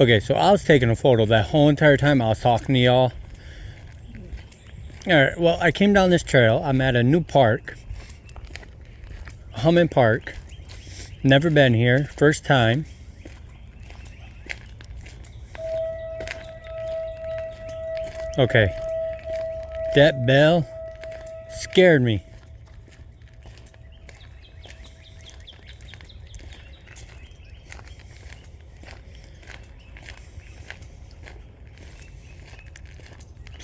Okay, so I was taking a photo that whole entire time I was talking to y'all. Alright, well, I came down this trail. I'm at a new park, Hummin Park. Never been here, first time. Okay, that bell scared me.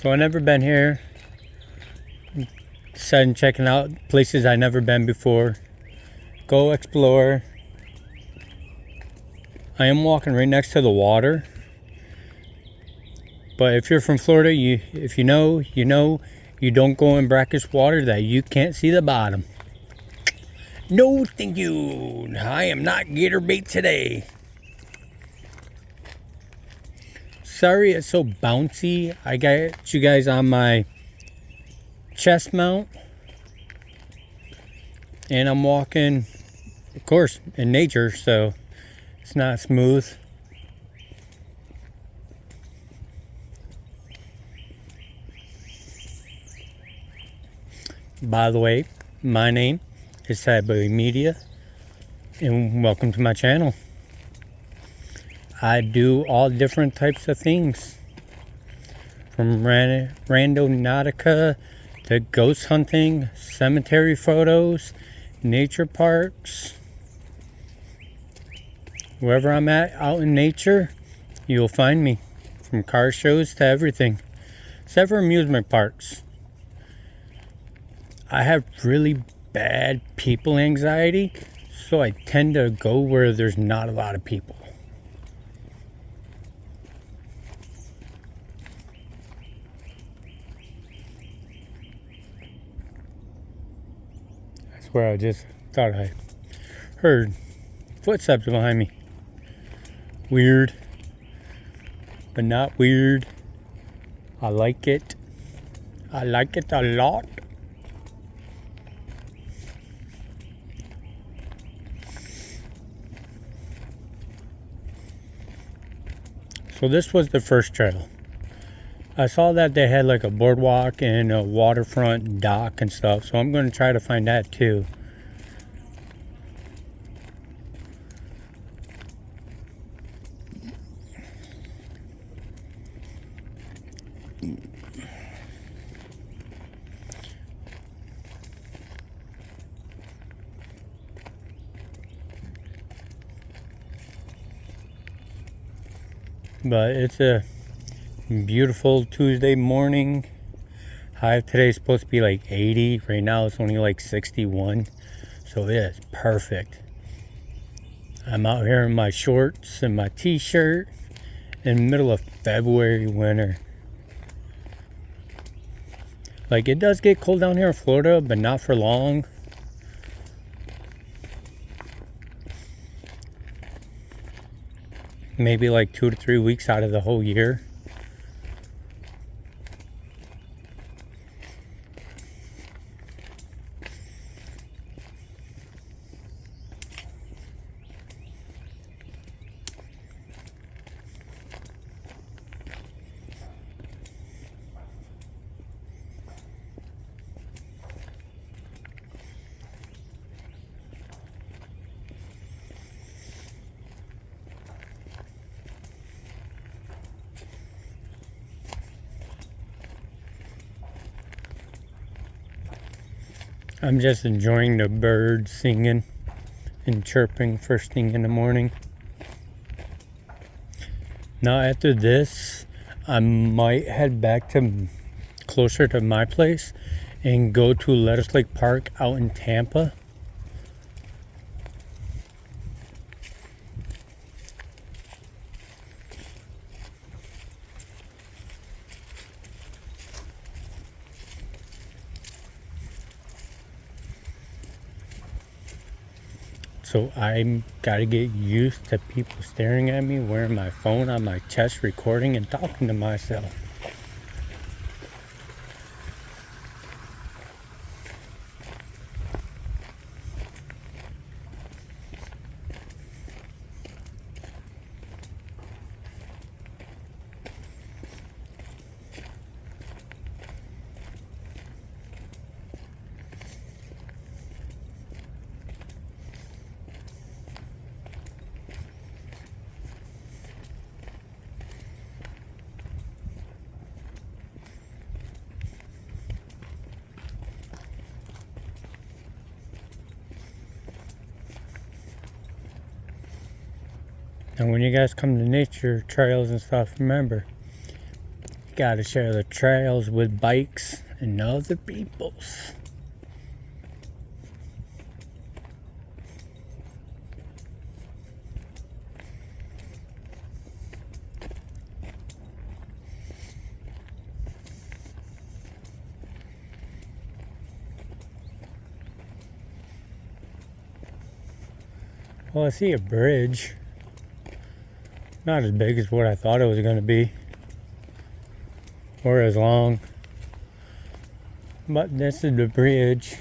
So I've never been here. Decided checking out places I've never been before. Go explore. I am walking right next to the water. But if you're from Florida, if you know, you don't go in brackish water that you can't see the bottom. No, thank you. I am not gator bait today. Sorry it's so bouncy. I got you guys on my chest mount. And I'm walking, of course, in nature, so it's not smooth. By the way, my name is Sad Boy Media, and welcome to my channel. I do all different types of things, from randonautica to ghost hunting, cemetery photos, nature parks. Wherever I'm at out in nature, you'll find me, from car shows to everything, except for amusement parks. I have really bad people anxiety, so I tend to go where there's not a lot of people. I swear I just thought I heard footsteps behind me. Weird, but not weird. I like it. I like it a lot. So this was the first trail. I saw that they had like a boardwalk and a waterfront dock and stuff, so I'm going to try to find that too. But it's a beautiful Tuesday morning. High today is supposed to be like 80. Right now it's only like 61. So it is perfect. I'm out here in my shorts and my t-shirt in the middle of February winter. Like, it does get cold down here in Florida, but not for long. Maybe like 2 to 3 weeks out of the whole year. I'm just enjoying the birds singing and chirping first thing in the morning. Now after this, I might head back to closer to my place and go to Lettuce Lake Park out in Tampa. So I'm gotta get used to people staring at me, wearing my phone on my chest, recording and talking to myself. And when you guys come to nature trails and stuff, remember, you gotta share the trails with bikes and other peoples. Well, I see a bridge. Not as big as what I thought it was going to be, or as long. But this is the bridge.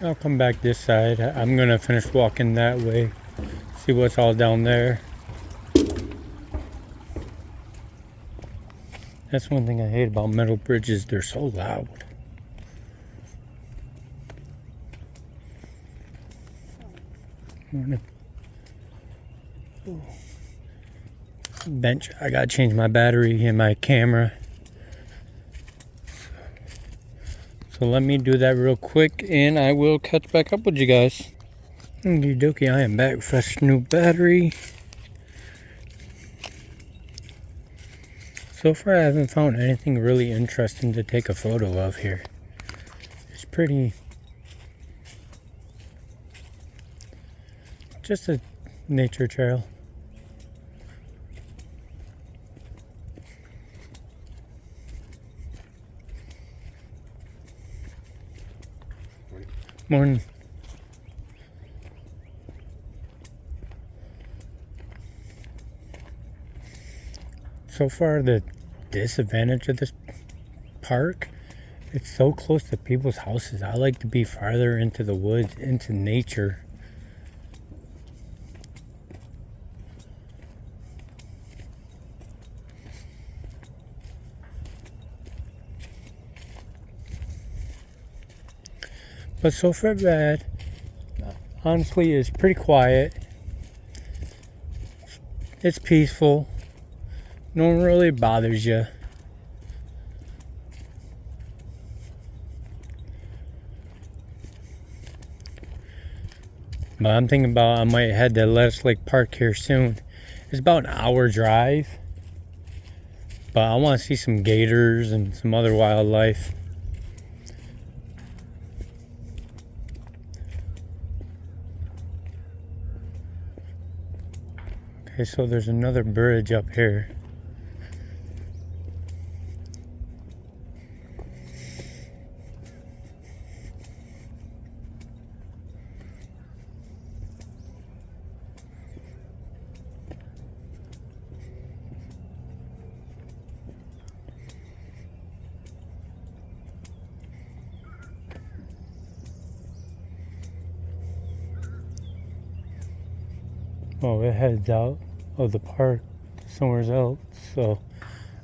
I'll come back this side. I'm gonna finish walking that way, see what's all down there. That's one thing I hate about metal bridges, they're so loud. Bench, I gotta change my battery in my camera. So let me do that real quick and I will catch back up with you guys. Okie dokie, I am back, fresh new battery. So far I haven't found anything really interesting to take a photo of here. It's pretty, just a nature trail. Morning. So far, the disadvantage of this park, it's so close to people's houses. I like to be farther into the woods, into nature. But so far bad. Honestly, it's pretty quiet. It's peaceful. No one really bothers you. But I'm thinking about I might head to Lettuce Lake Park here soon. It's about an hour drive. But I want to see some gators and some other wildlife. Okay, so there's another bridge up here. Oh, it heads out of the park somewhere else, so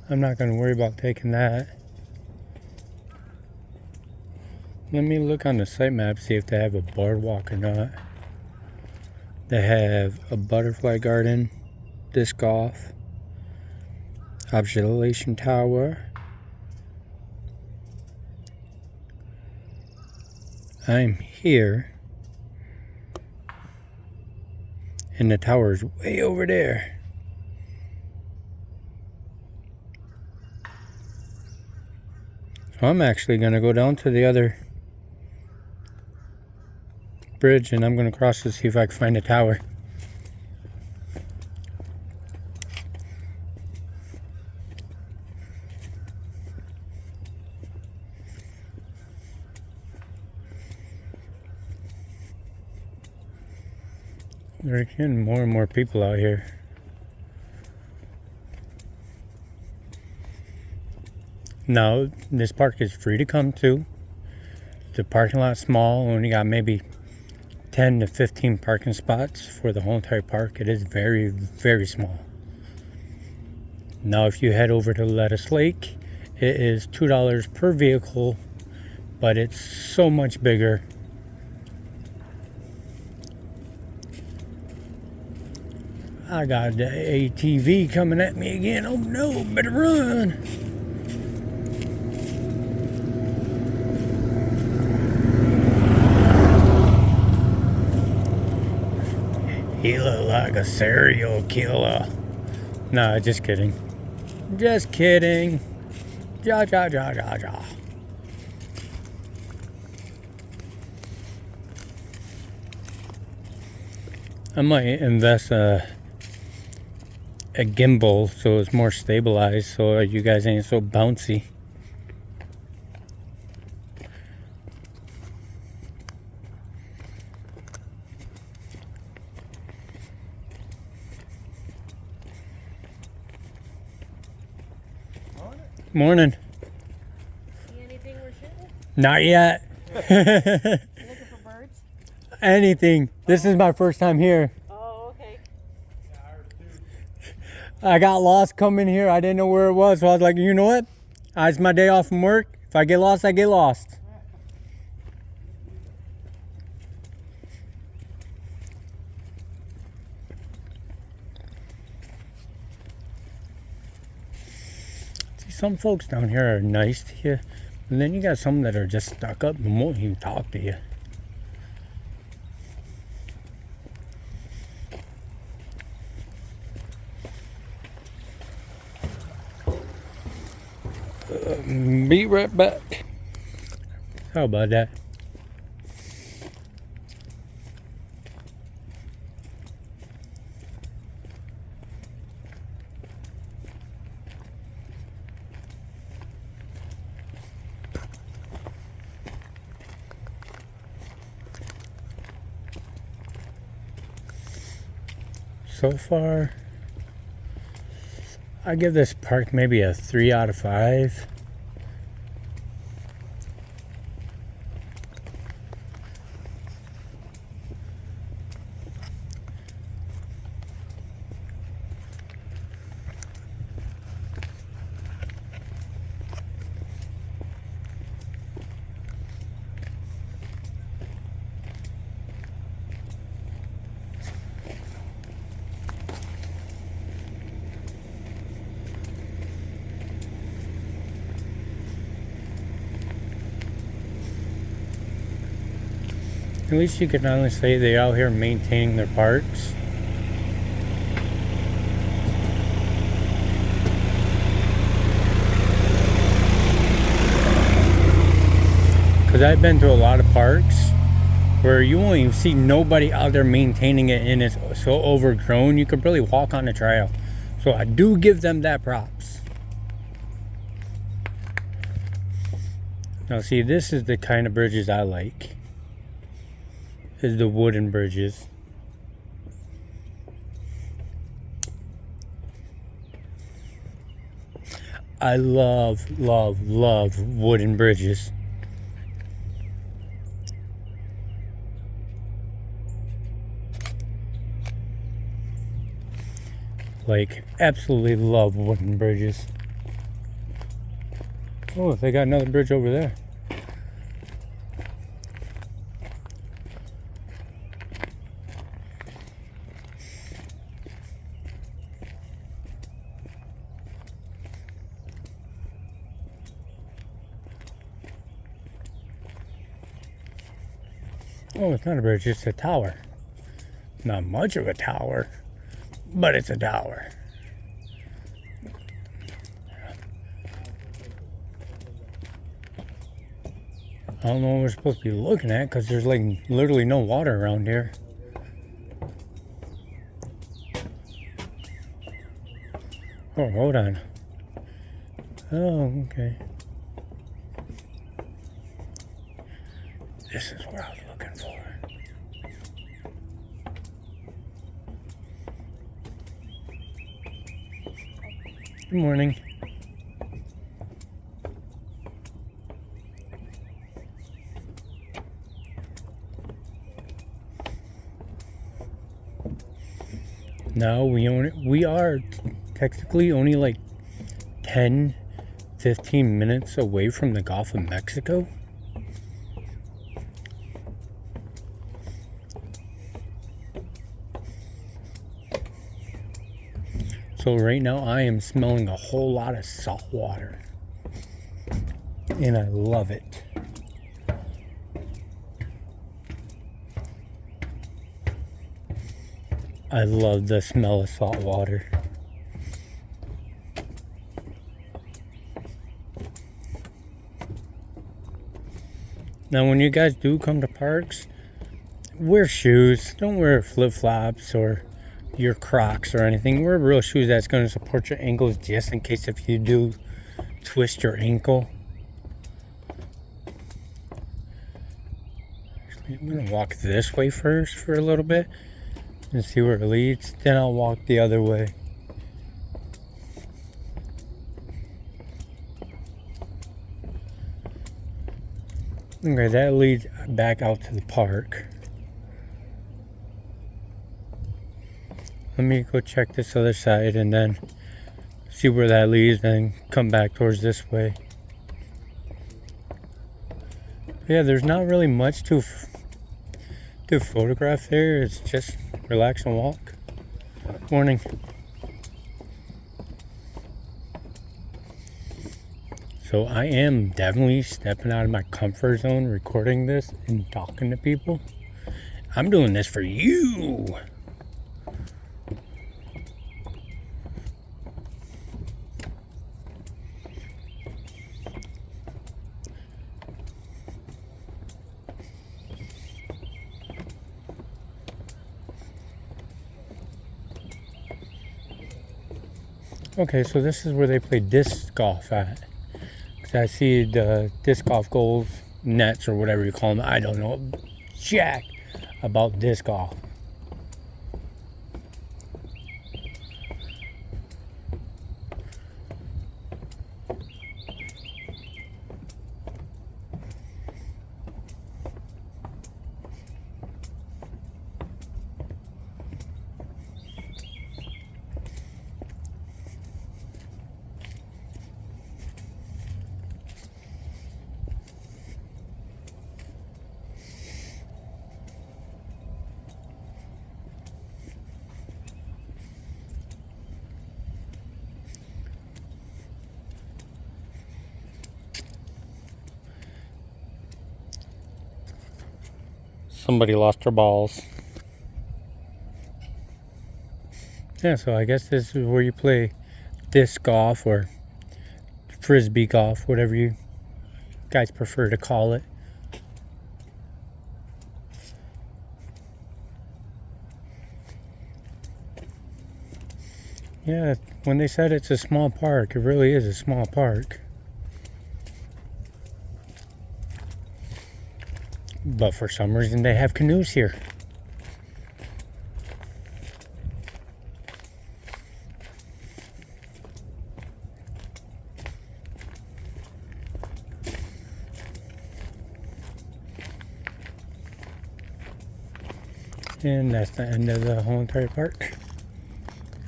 I'm not going to worry about taking that. Let me look on the site map, see if they have a boardwalk or not. They have a butterfly garden, disc golf, observation tower. I'm here. And the tower's way over there. So I'm actually going to go down to the other bridge and I'm going to cross to see if I can find a tower. There's getting more and more people out here. Now, this park is free to come to. The parking lot's small, only got maybe 10 to 15 parking spots for the whole entire park. It is very, very small. Now, if you head over to Lettuce Lake, it is $2 per vehicle, but it's so much bigger. I got the ATV coming at me again. Oh no, better run. He looked like a serial killer. Nah, just kidding. Just kidding. Ja, ja, ja, ja, ja. I might invest a gimbal so it's more stabilized, so you guys ain't so bouncy. Morning. See anything we're shooting? Not yet. Looking for birds? Anything. This is my first time here. Oh, okay. I got lost coming here. I didn't know where it was, so I was like, you know what? It's my day off from work. If I get lost, I get lost. See, some folks down here are nice to you, and then you got some that are just stuck up and won't even talk to you. Be right back. How about that? So far, I give this park maybe a 3 out of 5. At least you can honestly say they're out here maintaining their parks. Because I've been to a lot of parks where you won't even see nobody out there maintaining it, and it's so overgrown you could barely walk on the trail. So I do give them that props. Now see, this is the kind of bridges I like. Is the wooden bridges. I love wooden bridges. Like, absolutely love wooden bridges. Oh, they got another bridge over there. Oh, it's not a bridge, it's a tower. Not much of a tower, but it's a tower. I don't know what we're supposed to be looking at because there's like literally no water around here. Oh, hold on. Oh, okay. This is what I was looking for. Good morning. No, we are technically only like 10, 15 minutes away from the Gulf of Mexico. So right now I am smelling a whole lot of salt water. And I love it. I love the smell of salt water. Now when you guys do come to parks, wear shoes. Don't wear flip-flops or your Crocs or anything. Wear real shoes that's going to support your ankles just in case if you do twist your ankle. Actually, I'm going to walk this way first for a little bit and see where it leads. Then I'll walk the other way. Okay, that leads back out to the park. Let me go check this other side and then see where that leads and come back towards this way. Yeah, there's not really much to photograph there. It's just relax and walk. Morning. So I am definitely stepping out of my comfort zone recording this and talking to people. I'm doing this for you. Okay, so this is where they play disc golf at. Cause I see the disc golf goals, nets, or whatever you call them. I don't know jack about disc golf. Somebody lost their balls. Yeah, so I guess this is where you play disc golf or frisbee golf, whatever you guys prefer to call it. Yeah, when they said it's a small park, it really is a small park. But for some reason they have canoes here. And that's the end of the whole entire park.